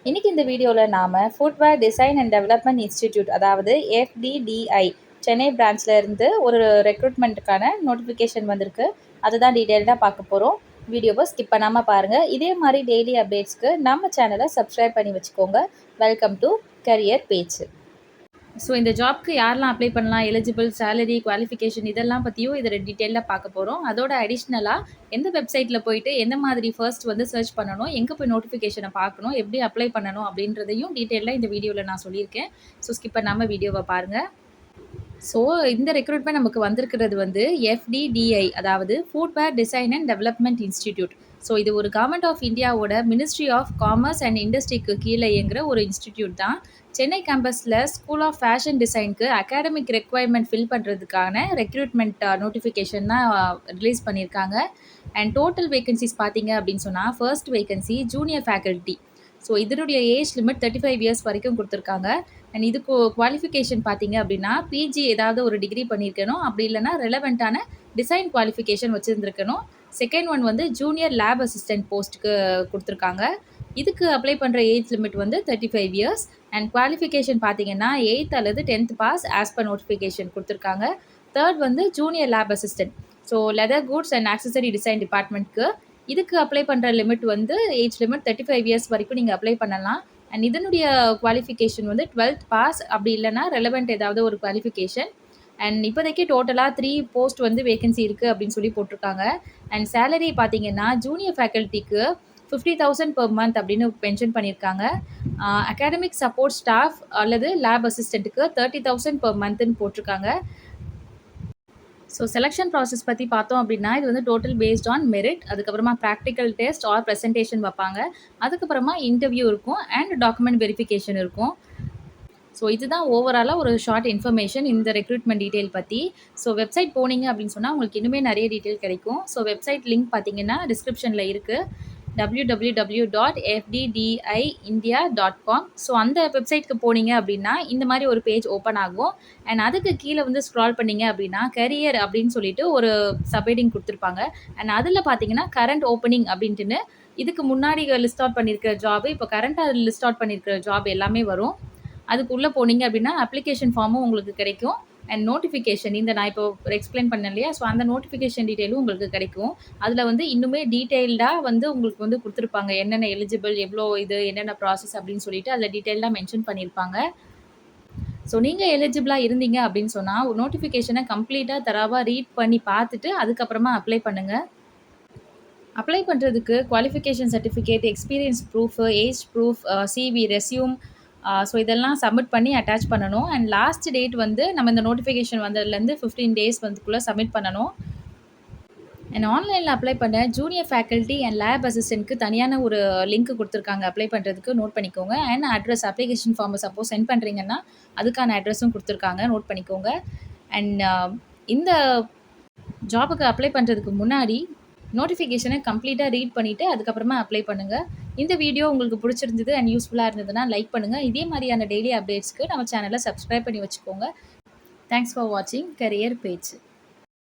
இன்னைக்கு இந்த வீடியோவில் நாம் footwear design and development institute அதாவது FDDI சென்னை பிரான்ச்சில் இருந்து ஒரு ரெக்ரூட்மெண்ட்டுக்கான நோட்டிஃபிகேஷன் வந்திருக்கு. அதுதான் டீட்டெயில்டாக பார்க்க போகிறோம். வீடியோவை ஸ்கிப் பண்ணாமல் பாருங்கள். இதே மாதிரி டெய்லி அப்டேட்ஸ்க்கு நம்ம சேனலை சப்ஸ்கிரைப் பண்ணி வச்சுக்கோங்க. Welcome to career page. So இந்த ஜாப்க்கு யாரெல்லாம் அப்ளை பண்ணலாம், எலிஜிபிள், சேலரி, குவாலிஃபிகேஷன் இதெல்லாம் பற்றியும் இதில் டீட்டெயிலாக பார்க்க போகிறோம். அதோட அடிஷ்னலாக எந்த வெப்சைட்டில் போயிட்டு எந்த மாதிரி ஃபர்ஸ்ட் வந்து சர்ச் பண்ணணும், எங்கே போய் நோட்டிஃபிகேஷனை பார்க்கணும், எப்படி அப்ளை பண்ணணும் அப்படின்றதையும் டீட்டெயிலாக இந்த வீடியோவில் நான் சொல்லியிருக்கேன். ஸோ ஸ்கிப் பண்ணாமல் வீடியோவை பாருங்கள். ஸோ இந்த ரெக்ரூட்மெண்ட் நமக்கு வந்திருக்கிறது வந்து FDDI அதாவது footwear design and development institute. So இது ஒரு கவர்மெண்ட் ஆஃப் இந்தியாவோட மினிஸ்ட்ரி ஆஃப் காமர்ஸ் அண்ட் இண்டஸ்ட்ரிக்கு கீழே இயங்குற ஒரு இன்ஸ்டிடியூட் தான். சென்னை கேம்பஸில் ஸ்கூல் ஆஃப் ஃபேஷன் டிசைனுக்கு அகாடமிக் ரெக்வயர்மெண்ட் ஃபில் பண்ணுறதுக்கான ரெக்ரூட்மெண்ட் நோட்டிஃபிகேஷன் தான் ரிலீஸ் பண்ணியிருக்காங்க. அண்ட் டோட்டல் வேகன்சிஸ் பார்த்தீங்க அப்படின்னு சொன்னால் first vacancy junior faculty. So இதனுடைய ஏஜ் லிமிட் 35 இயர்ஸ் வரைக்கும் கொடுத்துருக்காங்க. அண்ட் இதுக்கு குவாலிஃபிகேஷன் பார்த்தீங்க அப்படின்னா பிஜி ஏதாவது ஒரு டிகிரி பண்ணியிருக்கணும், அப்படி இல்லைனா ரெலவெண்ட்டான டிசைன் குவாலிஃபிகேஷன் வச்சுருந்துருக்கணும். செகண்ட் ஒன் வந்து ஜூனியர் லேப் அசிஸ்டன்ட் போஸ்ட்டுக்கு கொடுத்துருக்காங்க. இதுக்கு அப்ளை பண்ணுற ஏஜ் லிமிட் வந்து 35 இயர்ஸ். அண்ட் குவாலிஃபிகேஷன் பார்த்தீங்கன்னா 8th அல்லது 10th pass as per notification கொடுத்துருக்காங்க. தேர்ட் வந்து junior lab assistant. So leather goods and accessory design டிபார்ட்மெண்ட்க்கு இதுக்கு அப்ளை பண்ணுற லிமிட் வந்து ஏஜ் லிமிட் 35 இயர்ஸ் வரைக்கும் நீங்கள் அப்ளை பண்ணலாம். அண்ட் இதனுடைய குவாலிஃபிகேஷன் வந்து 12th பாஸ், அப்படி இல்லைனா ரெலவெண்ட் ஏதாவது ஒரு குவாலிஃபிகேஷன். அண்ட் இப்போதைக்கு டோட்டலாக 3 போஸ்ட் வந்து வேகன்சி இருக்குது அப்படின்னு சொல்லி போட்டிருக்காங்க. அண்ட் சேலரி பார்த்தீங்கன்னா ஜூனியர் ஃபேக்கல்ட்டிக்கு 50,000 per month அப்படின்னு மென்ஷன் பண்ணியிருக்காங்க. அகாடமிக் சப்போர்ட் ஸ்டாஃப் அல்லது லேப் அசிஸ்டண்ட்டுக்கு 30,000 per monthன்னு போட்டிருக்காங்க. ஸோ செலெக்ஷன் ப்ராசஸ் பற்றி பார்த்தோம் அப்படின்னா இது வந்து டோட்டல் பேஸ்ட் ஆன் மெரிட், அதுக்கப்புறமா ப்ராக்டிக்கல் டெஸ்ட் ஆர் ப்ரெசன்டேஷன் வைப்பாங்க, அதுக்கப்புறமா இன்டர்வியூ இருக்கும் அண்ட் டாக்குமெண்ட் வெரிஃபிகேஷன் இருக்கும். ஸோ இதுதான் ஓவராலாக ஒரு ஷார்ட் இன்ஃபர்மேஷன் இந்த ரெக்ரூட்மெண்ட் டீட்டெயில் பற்றி. ஸோ வெப்சைட் போனீங்க அப்படின்னு சொன்னால் உங்களுக்கு இன்னுமே நிறைய டீட்டெயில் கிடைக்கும். ஸோ வெப்சைட் லிங்க் பார்த்தீங்கன்னா டிஸ்கிரிப்ஷனில் இருக்குது, www.fddiindia.com. ஸோ அந்த வெப்சைட்க்கு போனீங்க அப்படின்னா இந்த மாதிரி ஒரு பேஜ் ஓப்பன் ஆகும். அண்ட் அதுக்கு கீழே வந்து ஸ்க்ரால் பண்ணிங்க அப்படின்னா கரியர் அப்படின்னு சொல்லிட்டு ஒரு சப்ஹெட்டிங் கொடுத்துருப்பாங்க. அண்ட் அதில் பார்த்தீங்கன்னா கரண்ட் ஓப்பனிங் அப்படின்ட்டுன்னு இதுக்கு முன்னாடி லிஸ்ட் அவுட் பண்ணியிருக்கிற ஜாப், இப்போ கரண்ட்டாக லிஸ்ட் அவுட் பண்ணியிருக்கிற ஜாப் எல்லாமே வரும். அதுக்குள்ளே போனீங்க அப்படின்னா அப்ளிகேஷன் ஃபார்மும் உங்களுக்கு கிடைக்கும். அண்ட் நோட்டிஃபிகேஷன் இந்த நான் இப்போ எக்ஸ்பிளைன் பண்ணேன் இல்லையா, ஸோ அந்த நோட்டிஃபிகேஷன் டீட்டெயிலும் உங்களுக்கு கிடைக்கும். அதில் வந்து இன்னுமே டீட்டெயில்டாக வந்து உங்களுக்கு வந்து கொடுத்துருப்பாங்க, என்னென்ன எலிஜிபிள், எவ்வளோ இது, என்னென்ன ப்ராசஸ் அப்படின்னு சொல்லிட்டு அதில் டீட்டெயில்டாக மென்ஷன் பண்ணியிருப்பாங்க. ஸோ நீங்கள் எலிஜிபிளாக இருந்தீங்க அப்படின்னு சொன்னால் நோட்டிஃபிகேஷனை கம்ப்ளீட்டாக தராவாக ரீட் பண்ணி பார்த்துட்டு அதுக்கப்புறமா அப்ளை பண்ணுங்கள். அப்ளை பண்ணுறதுக்கு qualification certificate, experience proof, age proof, CV, resume, so இதெல்லாம் சப்மிட் பண்ணி அட்டாச் பண்ணணும். அண்ட் லாஸ்ட் டேட் வந்து நம்ம இந்த நோட்டிஃபிகேஷன் வந்ததுலேருந்து 15 டேஸ் வந்துக்குள்ளே சப்மிட் பண்ணணும். அண்ட் ஆன்லைனில் அப்ளை பண்ண ஜூனியர் ஃபேக்கல்ட்டி அண்ட் லேப் அசிஸ்டன்ட்க்கு தனியான ஒரு லிங்க் கொடுத்துருக்காங்க அப்ளை பண்ணுறதுக்கு, நோட் பண்ணிக்கோங்க. அண்ட் அட்ரஸ், அப்ளிகேஷன் ஃபார்மை சப்போஸ் சென்ட் பண்ணுறீங்கன்னா அதுக்கான அட்ரஸும் கொடுத்துருக்காங்க, நோட் பண்ணிக்கோங்க. அண்ட் இந்த ஜாபுக்கு அப்ளை பண்ணுறதுக்கு முன்னாடி நோட்டிஃபிகேஷனை கம்ப்ளீட்டாக ரீட் பண்ணிவிட்டு அதுக்கப்புறமா அப்ளை பண்ணுங்கள். இந்த வீடியோ உங்களுக்கு பிடிச்சிருந்தது அண்ட் யூஸ்ஃபுல்லாக இருந்ததுன்னா லைக் பண்ணுங்கள். இதே மாதிரியான டெய்லி அப்டேட்ஸ்க்கு நம்ம சேனலை சப்ஸ்கிரைப் பண்ணி வச்சுக்கோங்க. தேங்க்ஸ் ஃபார் வாட்சிங் கரியர் பேஜ்.